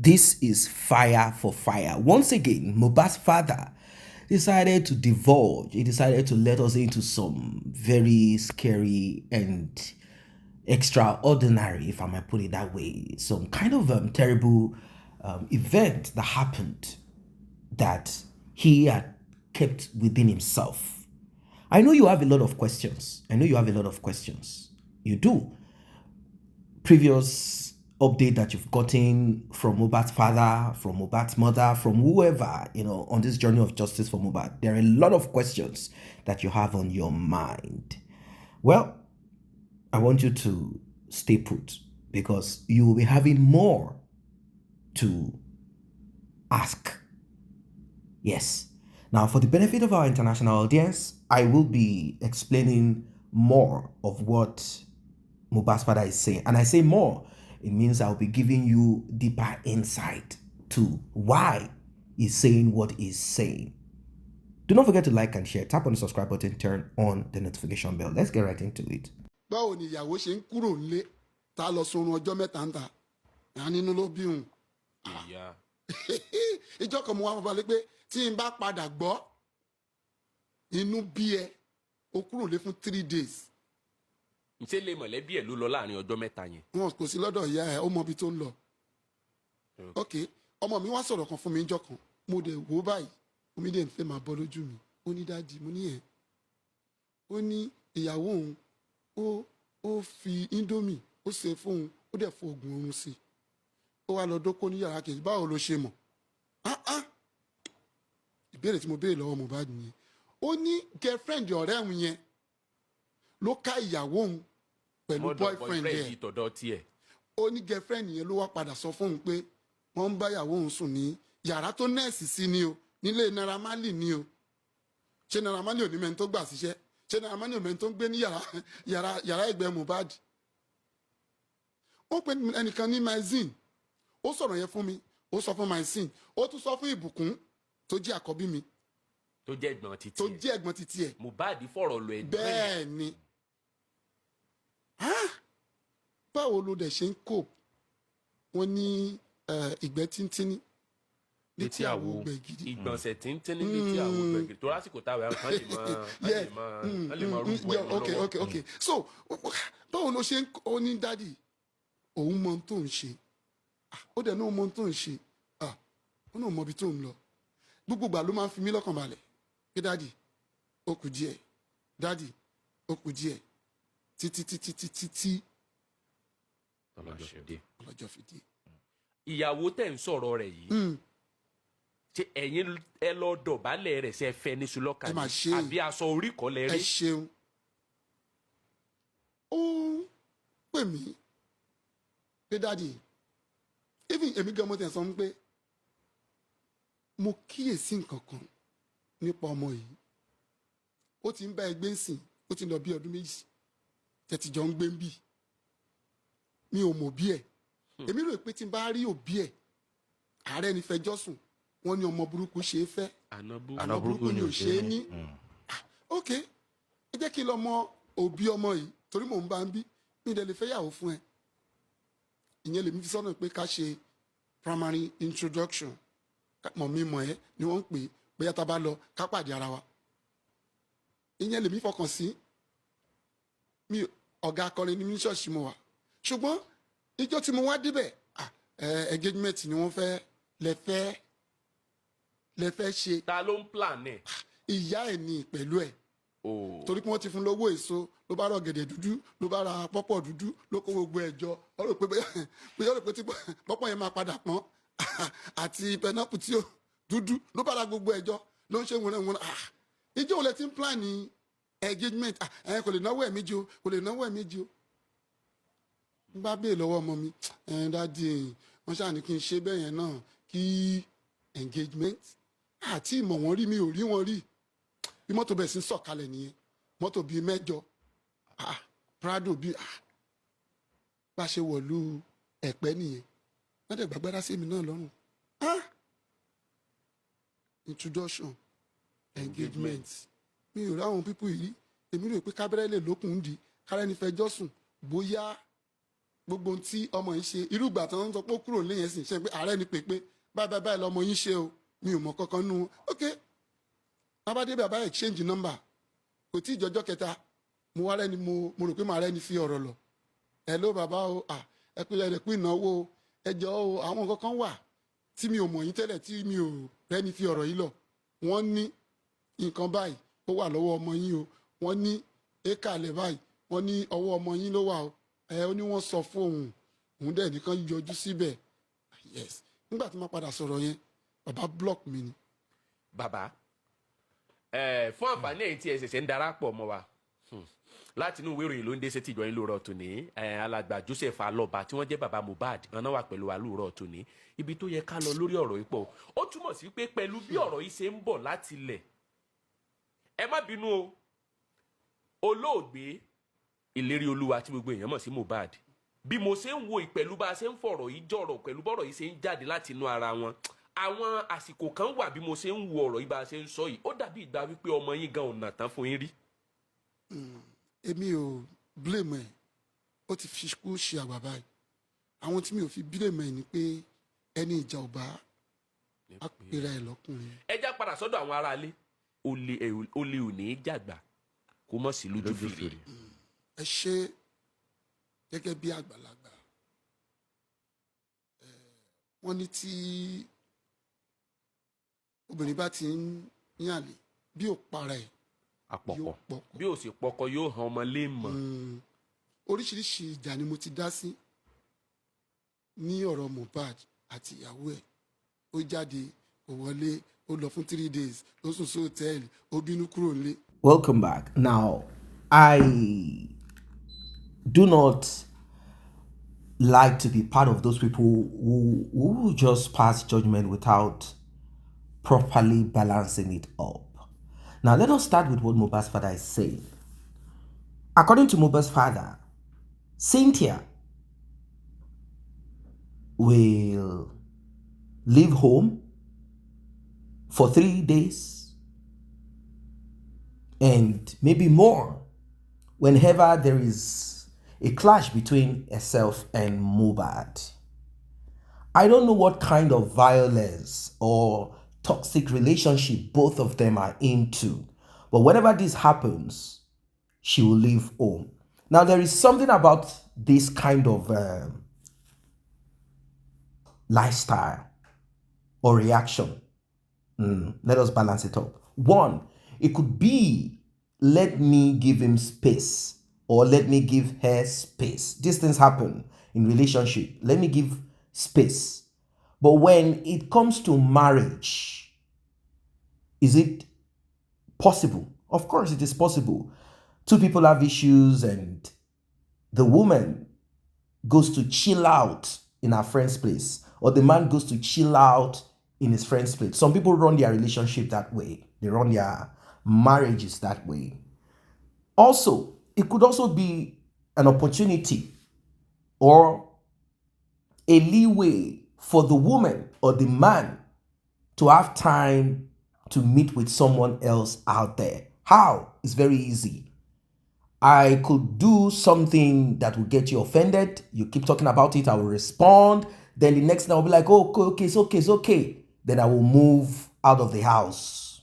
This is fire for fire. Once again, Mohbad's father decided to divulge. He decided to let us into some very scary and extraordinary, if I might put it that way, some kind of terrible event that happened that he had kept within himself. I know you have a lot of questions. You do. Previous update that you've gotten from Mohbad's father, from Mohbad's mother, from whoever, on this journey of justice for Mohbad, there are a lot of questions that you have on your mind. Well, I want you to stay put because you will be having more to ask. Yes. Now, for the benefit of our international audience, I will be explaining more of what Mohbad's father is saying. And I say more, it means I'll be giving you deeper insight to why he's saying what he's saying. Do not forget to like and share. Tap on the subscribe button, turn on the notification bell. Let's get right into it. Báwo ni ìyàwó ṣe ń kúrò nílé tá lọ sọrun ọjọ́ mẹ́ta ń ta nínú ló bí òun. Ìjọ kan mo wá balẹ̀ pé tí n bá padà gbọ́ inú bí ẹ o kúrò lé fún 3 days. Ǹṣe lè mọ̀lẹ́bí ẹ̀ ló lọ láàrin ọjọ́ mẹ́ta yẹn. Wọn kò sí lọ́dọ̀ ìyá ẹ̀ ó mọ ibi tó ń lọ. Ok ọmọ mi wá sọ̀rọ̀ kan fún mi níjọ́ kan mo dẹ̀ wò báyìí omi dẹ̀ ń fẹ́ máa bọ́ lójú mi ó ní dáàdi mo ní ẹ̀ ó ní ìyàwó òun ó fi indomie ó ṣe fóun ó dẹ̀ fo oògùn oorun sí i ó wá lọ dóko ní yàrá kejì báwo ló ṣe mọ̀ ìbéèrè tí mo béèrè lọ́wọ́ Mohbad nìyẹn ó ní girlfriend ọ̀rẹ́ òun yẹn ló ká ìyàwó òun pẹ̀lú boyfriend ẹ̀ ó ní girlfriend yẹn ló wá padà sọ fóun pé wọ́n ń bá ìyàwó òun sùn ní yàrá tó nẹ́ẹ̀sì sí ni o nílé Naira Marley ni o ṣé Naira Marley ò ní mẹ́ni tó gbà síṣẹ́ ṣé Naira Marley ò mẹ́ni tó ń gbé ní yàrá ẹgbẹ́ Mohbad ó pe ẹnìkan ní Maxine ó sọ̀rọ̀ yẹn fún mi ó sọ fún Maxine ó tún sọ fún Ìbùkún tó jẹ́ àkọ́bí mi tó jẹ́ ẹ̀gbọ́n títí ẹ̀ Mohbad fọ̀rọ̀ lọ ẹ̀gbọ́n bẹ́ẹ̀ ni báwo ló dẹ̀ ṣe ń kó wọn ní ìgbẹ́ tíntínní létí àwo gbẹ̀gìrì ìgbọ̀nsẹ̀ tíntínní létí àwo gbẹ̀gìrì tó lásìkò táwọn ẹ̀rọ kan lè máa rúbọ ẹ̀ lọ́wọ́. ok so báwo ló ṣe ń kó ní dádì òun mọ tó ń ṣe ó dẹ̀ náà mọ tó ń ṣe ó náà mọ ibi tó ń lọ gbogbo ìgbà ló máa ń fi mí lọ́kàn balẹ̀ pé dádì ó kù díẹ̀ dádì ó kù díẹ̀ títí ọlọ́jọ́ fi dé. Ìyàwó tẹ̀ ń sọ̀rọ̀ rẹ̀ yìí ṣé ẹ̀yin ẹ lọ dọ̀bálẹ̀ rẹ̀ ṣe fẹ́ ní sulọ́ka ni àbí aṣọ orí kọ́ lẹ rí. ẹ ṣeun ó pè mí pé dádì even èmi gan mo tẹ̀ sọ pé mo kíyèsí nǹkan kan nípa ọmọ yìí ó ti ń bá ẹgbẹ́ ń sìn ó ti lọ bí ọdún 2 tẹ̀tìjọ́ ń gbé ń bì mi ò mọ̀ bí ẹ̀ èmi rò pé tí n bá rí òbí ẹ̀ ààrẹ ní fẹjọ́ sùn wọ́n ní ọmọ burúkú ṣe é fẹ́ àná burúkú ni ò ṣe é ní ok ẹ jẹ́ kí n lọ mọ òbí ọmọ yìí torí mò ń bá ń bí mi ì dẹ̀ lè fẹ́ yàwó fún ẹ ìyẹn lèmi fi sọ́nà pé ká ṣe primary introduction mọ̀ mi mọ̀ ẹ́ ni wọ́n ń pè é bóyá tá a bá lọ ká pàdé ara wa ìyẹn lèmi fọkàn sí mi ọ̀gá akọrin ní mi ṣọ́ọ̀ṣì mo wà ṣùgbọ́n ìjọ tí mo wá débẹ̀ engagement ni wọ́n fẹ́ lẹ fẹ́ ṣe. Ta ló ń plan ẹ̀. ìyá ẹ̀ ní pẹ̀lú ẹ̀ torí pé wọ́n ti fún lówó èso ló bá ra ọ̀gẹ̀dẹ̀ dúdú ló bá ra pọ́pọ̀ dúdú ló kó gbogbo ẹ̀ jọ ó rò pé tí pọ́pọ̀ yẹn máa padà pọ́n àti pẹnápù tí ó dúdú ló bá ra gbogbo ẹ̀ jọ ló ń ṣe wọ́n ìjọ òun lẹ ti ń plan ní engagement kò lè náwó ẹ̀ méjì o kò lè náwó ẹ̀ méjì o n bá bèè lọ́wọ́ ọmọ mi dádì wọ́n ṣáà ní kí n ṣe bẹ́ẹ̀ yẹn náà kí engagement àti ìmọ̀ wọn rí mi ò rí wọn rí bí mọ́tò bẹ̀rẹ̀ sí sọ̀kalẹ̀ nìyẹn mọ́tò bíi 8 Prado bíi bá a ṣe wọ̀lú Ẹ̀pẹ́ nìyẹn wọ́n dẹ̀ gbàgbára sí mi náà lọ́rùn introduction engagement mi ò rí àwọn pípù yìí èmi rò pé kábẹ́rẹ́ lè lókun ń di kárẹ́ni fẹjọ́ sùn bóyá gbogbo ohun tí ọmọ yìí ṣe irú ìgbà tí wọ́n sọ pé ó kúrò nílé yẹn sì ṣe pé ààrẹ ni pèpè báyìí báyìí lọmọ yín ṣe o mi ò mọ kankan nù ok abádé bàbá exchange number kò tí ìjọjọ́ kẹta mo wá rẹ́ni mo rò pé màá rẹ́ni fi ọ̀rọ̀ lọ hello bàbá o ẹ pé ẹ pín ìnáwó ẹjọ́ o àwọn kankan wà tí mi ò mọ̀ yín tẹ́lẹ̀ tí mi ò rẹ́ni fi ọ̀rọ̀ yìí lọ wọ́n ní nǹkan báyìí ó wà lọ́wọ́ ọmọ yín o wọ́n ní éka lẹ̀ báyìí wọ́n ní ọwọ́ ọmọ yín ló wà o ó ní wọ́n sọ fún òun dẹ̀ nìkan yọjú síbẹ̀ yes nígbà tí wọ́n padà sọ̀rọ̀ yẹn bàbá block mi ni. bàbá fún àǹfààní ẹ̀yin tí ẹ ṣẹ̀ṣẹ̀ ń darapọ̀ mọ́ wa láti inú ìwé ìròyìn ló ń dé sétí ìjọ yín lóòrọ̀ tòní alàgbà Joseph Alọba tí wọ́n jẹ́ bàbá Mohbad ọ̀nà wà pẹ̀lú wa lóòrọ̀ tòní ibi tó yẹ ká lọ lórí ọ̀rọ̀ yìí pọ̀ ó túmọ̀ sí pé pẹ̀lú bí ọ̀rọ̀ yìí ṣe ń bọ̀ láti ilẹ̀ ẹ má bínú o olóògbé ìlérí olúwa tí gbogbo èèyàn mọ̀ sí Mohbad bí mo ṣe ń wo ìpẹ̀lú bá a ṣe ń fọ̀rọ̀ yìí jọ̀rọ̀ pẹ̀lú bọ́rọ̀ yìí ṣe ń jáde láti inú ara wọn àwọn àsìkò kan wà bí mo ṣe ń wo ọ̀rọ̀ yìí bá a ṣe ń sọ yìí ó dàbí ìgbà wípé ọmọ yín gan ọ̀nà tán fún yín rí. èmi ò blame ẹ ó ti fi kú ṣe àgbà báyìí àwọn tí mi ò fi blame ẹ ni pé ẹni ìjà ò bá apèrè ẹ lọkùnrin. ẹ já padà sọ́dọ̀ àwọn aráalé olè ò ní í jàgbà kó mọ̀ sí lójú fèrè. ẹ ṣe gẹ́gẹ́ bí àgbàlagbà wọ́n ní tí obìnrin bá ti ń yànlè bí ò para ẹ̀ àpọ̀pọ̀ bí ò sì pọkọ yóò hàn ọmọ lé mọ̀. oríṣiríṣi ìjà ni mo ti dá sí ní ọ̀rọ̀ Mohbad àti ìyàwó ẹ̀ ó jáde ó wọlé ó lọ fún 3 days ó sùn sí hòtẹ́ẹ̀lì ó bínú kúrò nílé. Welcome back. Now, I do not like to be part of those people who just pass judgment without properly balancing it up. Now, let us start with what Mohbad's father is saying. According to Mohbad's father, Cynthia will leave home for 3 days and maybe more whenever there is a clash between herself and Mohbad. I don't know what kind of violence or toxic relationship both of them are into, but whenever this happens, she will leave home. Now, there is something about this kind of lifestyle or reaction. Let us balance it up. One, it could be, let me give him space or let me give her space. These things happen in relationship. Let me give space. But when it comes to marriage, is it possible? Of course, it is possible. Two people have issues and the woman goes to chill out in her friend's place, or the man goes to chill out in his friend's place. Some people run their relationship that way. They run their marriages that way. Also, it could also be an opportunity or a leeway for the woman or the man to have time to meet with someone else out there. How? It's very easy. I could do something that will get you offended. You keep talking about it, I will respond. Then the next thing I'll be like, oh, okay, it's okay. Then I will move out of the house.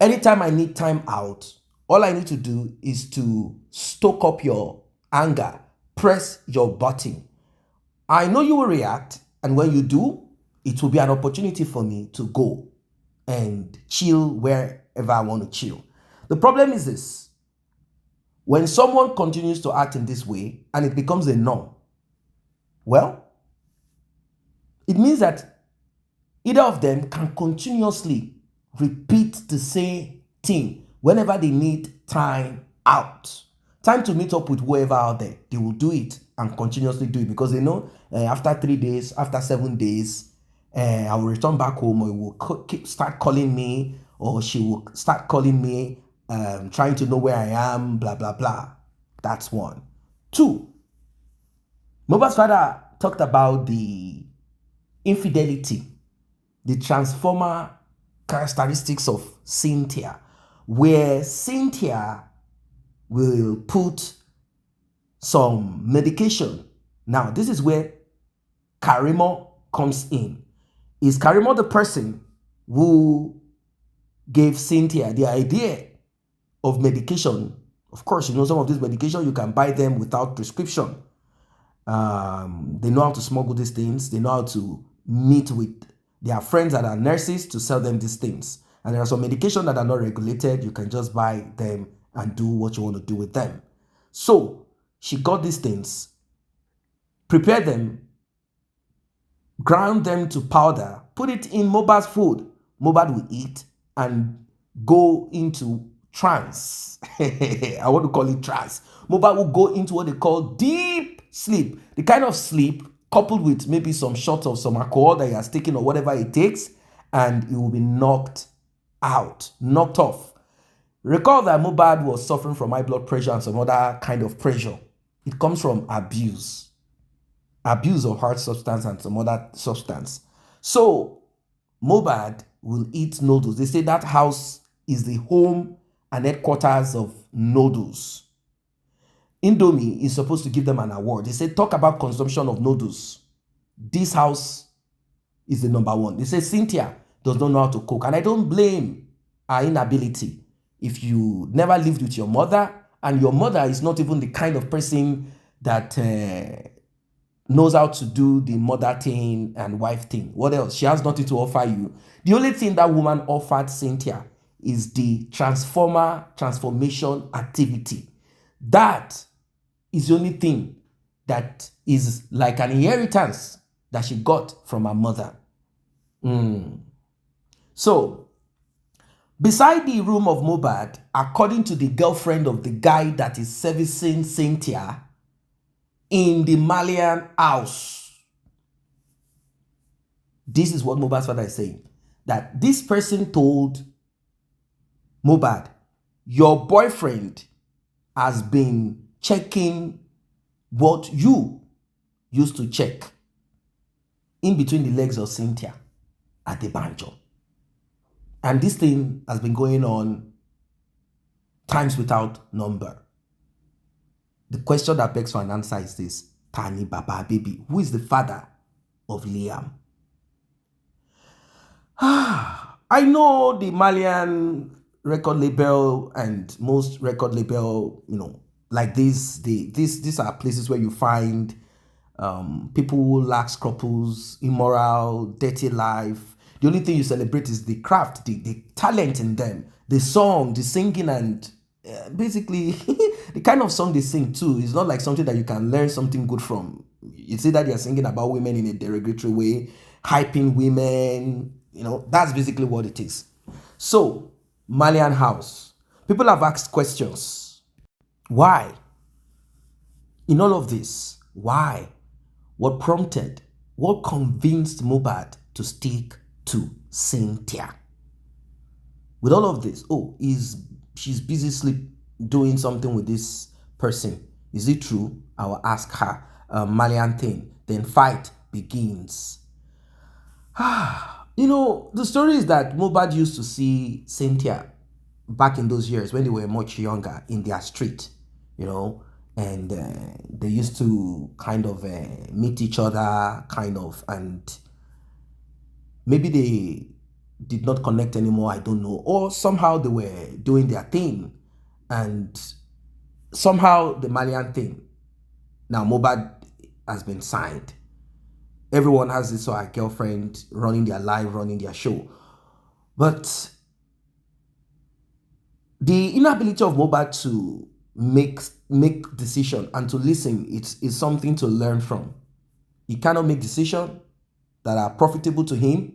Anytime I need time out, all I need to do is to stoke up your anger, press your button. I know you will react, and when you do, it will be an opportunity for me to go and chill wherever I want to chill. The problem is this: when someone continues to act in this way and it becomes a norm, well, it means that either of them can continuously repeat the same thing whenever they need time out. Time to meet up with whoever out there, they will do it and continuously do it because they know after 3 days, after 7 days, I will return back home, or he will start calling me, or she will start calling me, trying to know where I am, blah, blah, blah. That's one. Two, Mohbad's father talked about the infidelity, the transformer characteristics of Cynthia, where Cynthia will put some medication Now, this is where Karimo comes in. Is Karimo the person who gave Cynthia the idea of medication? Of course, you know, some of these medication, you can buy them without prescription. They know how to smuggle these things. They know how to meet with their friends that are nurses to sell them these things. And there are some medication that are not regulated. You can just buy them and do what you want to do with them. So she got these things, prepared them, ground them to powder, put it in Mohbad's food. Mohbad will eat and go into trance. I want to call it trance. Mohbad will go into what they call deep sleep. The kind of sleep coupled with maybe some shots of some alcohol that he has taken or whatever it takes, and he will be knocked out, knocked off. Recall that Mohbad was suffering from high blood pressure and some other kind of pressure. It comes from abuse of hard substance and some other substance. So Mohbad will eat noodles. They say that house is the home and headquarters of noodles. Indomie is supposed to give them an award. They say, talk about consumption of noodles. This house is the number one. They say Cynthia does not know how to cook. And I don't blame her inability. If you never lived with your mother, and your mother is not even the kind of person that knows how to do the mother thing and wife thing. What else? She has nothing to offer you. The only thing that woman offered Cynthia is the transformation activity. That is the only thing that is like an inheritance that she got from her mother. So, beside the room of Mohbad, according to the girlfriend of the guy that is servicing Cynthia, in the Malian house. This is what Mohbad's father is saying. That this person told Mohbad, your boyfriend has been checking what you used to check in between the legs of Cynthia at the banjo. And this thing has been going on times without number. The question that begs for an answer is this: Tani Baba Baby, who is the father of Liam? I know the Malian record label and most record label, you know, like these are places where you find people who lack scruples, immoral, dirty life. The only thing you celebrate is the craft, the talent in them, the song, the singing, and basically the kind of song they sing too is not like something that you can learn something good from. You see that they're singing about women in a derogatory way, hyping women, you know, that's basically what it is. So, Malian house. People have asked questions. Why? In all of this, why? What prompted? What convinced Mohbad to stick to Cynthia? With all of this, she's busy doing something with this person. Is it true? I will ask her. Malian thing. Then fight begins. You know, the story is that Mohbad used to see Cynthia back in those years when they were much younger in their street, you know, and they used to kind of meet each other, and maybe they did not connect anymore, I don't know, or somehow they were doing their thing, and somehow the Malian thing. Now Mohbad has been signed. Everyone has this or a girlfriend running their life, running their show. But the inability of Mohbad to make decision and to listen is something to learn from. He cannot make decisions that are profitable to him.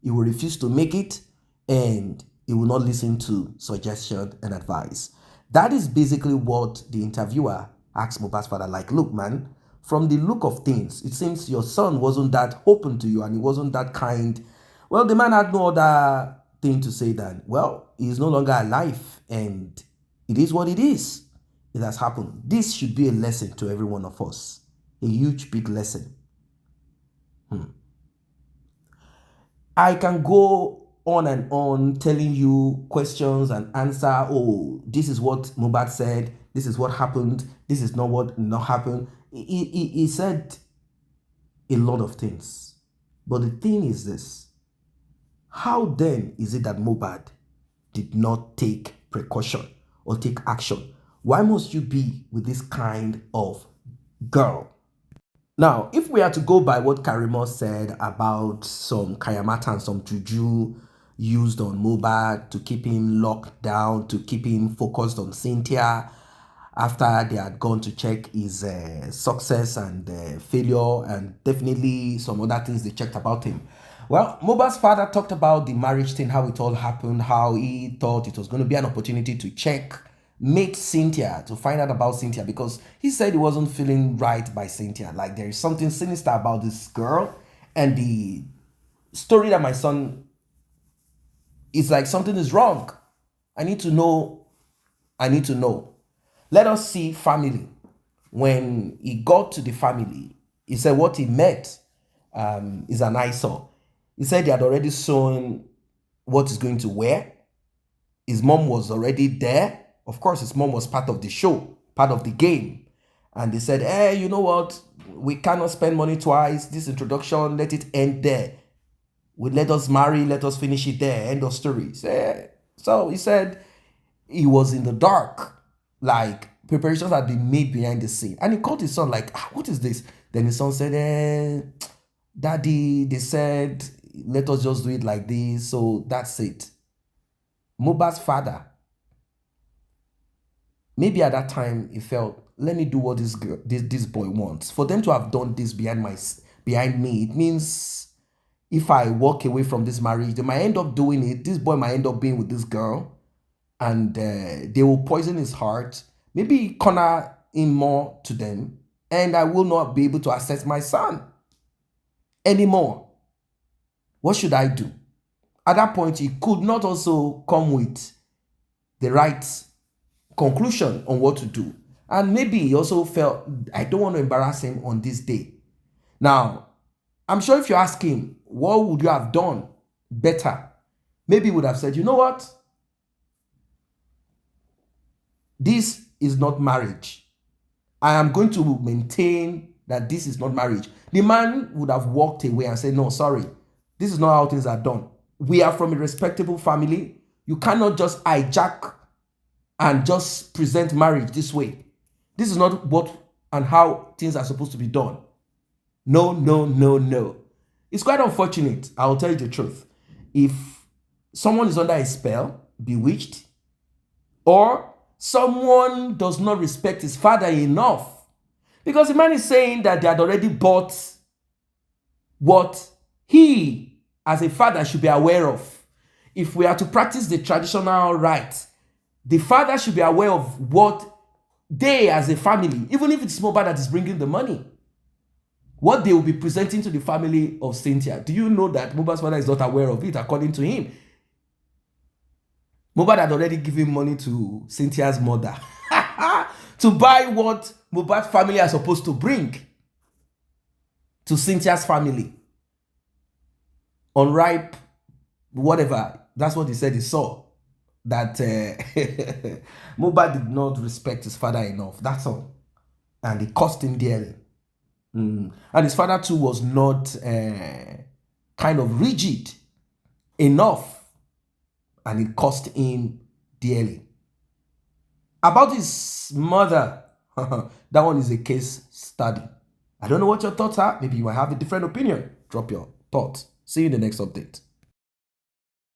He will refuse to make it, and he will not listen to suggestion and advice. That is basically what the interviewer asked Mohbad's father. Like, look, man, from the look of things, it seems your son wasn't that open to you and he wasn't that kind. Well, the man had no other thing to say than, well, he is no longer alive and it is what it is. It has happened. This should be a lesson to every one of us. A huge, big lesson. I can go on and on telling you questions and answer. Oh, this is what Mohbad said. This is what happened. This is not what not happened. He said a lot of things. But the thing is this. How then is it that Mohbad did not take precaution or take action? Why must you be with this kind of girl? Now, if we are to go by what Karimo said about some Kayamata and some juju used on Mohbad to keep him locked down, to keep him focused on Cynthia after they had gone to check his success and failure, and definitely some other things they checked about him. Well, Mohbad's father talked about the marriage thing, how it all happened, how he thought it was going to be an opportunity to meet Cynthia, to find out about Cynthia, because he said he wasn't feeling right by Cynthia. Like there is something sinister about this girl, and the story that my son is like something is wrong. I need to know. Let us see family. When he got to the family, he said what he met is an eyesore. He said he had already sewn what he's going to wear. His mom was already there. Of course, his mom was part of the show, part of the game. And they said, hey, you know what? We cannot spend money twice. This introduction, let it end there. Let us marry, let us finish it there. End of story. So he said he was in the dark. Like preparations had been made behind the scene. And he called his son like, what is this? Then his son said, Daddy, they said, let us just do it like this. So that's it. Mohbad's father, maybe at that time he felt, let me do what this boy wants. For them to have done this behind me, it means if I walk away from this marriage, they might end up doing it. This boy might end up being with this girl, and they will poison his heart, maybe corner him more to them, and I will not be able to access my son anymore. What should I do? At that point, he could not also come with the right conclusion on what to do. And maybe he also felt, I don't want to embarrass him on this day. Now, I'm sure if you ask him, what would you have done better? Maybe he would have said, you know what? This is not marriage. I am going to maintain that this is not marriage. The man would have walked away and said, no, sorry, this is not how things are done. We are from a respectable family. You cannot just hijack and just present marriage this way. This is not what and how things are supposed to be done. No, no, no, no. It's quite unfortunate, I'll tell you the truth. If someone is under a spell, bewitched, or someone does not respect his father enough, because the man is saying that they had already bought what he as a father should be aware of. If we are to practice the traditional right, the father should be aware of what they as a family, even if it's Mohbad that is bringing the money, what they will be presenting to the family of Cynthia. Do you know that Mohbad's father is not aware of it, according to him? Mohbad had already given money to Cynthia's mother to buy what Mohbad's family are supposed to bring to Cynthia's family. Unripe, whatever. That's what he said he saw. That Mohbad did not respect his father enough. That's all. And it cost him dearly. And his father too was not kind of rigid enough. And it cost him dearly. About his mother, that one is a case study. I don't know what your thoughts are. Maybe you might have a different opinion. Drop your thoughts. See you in the next update.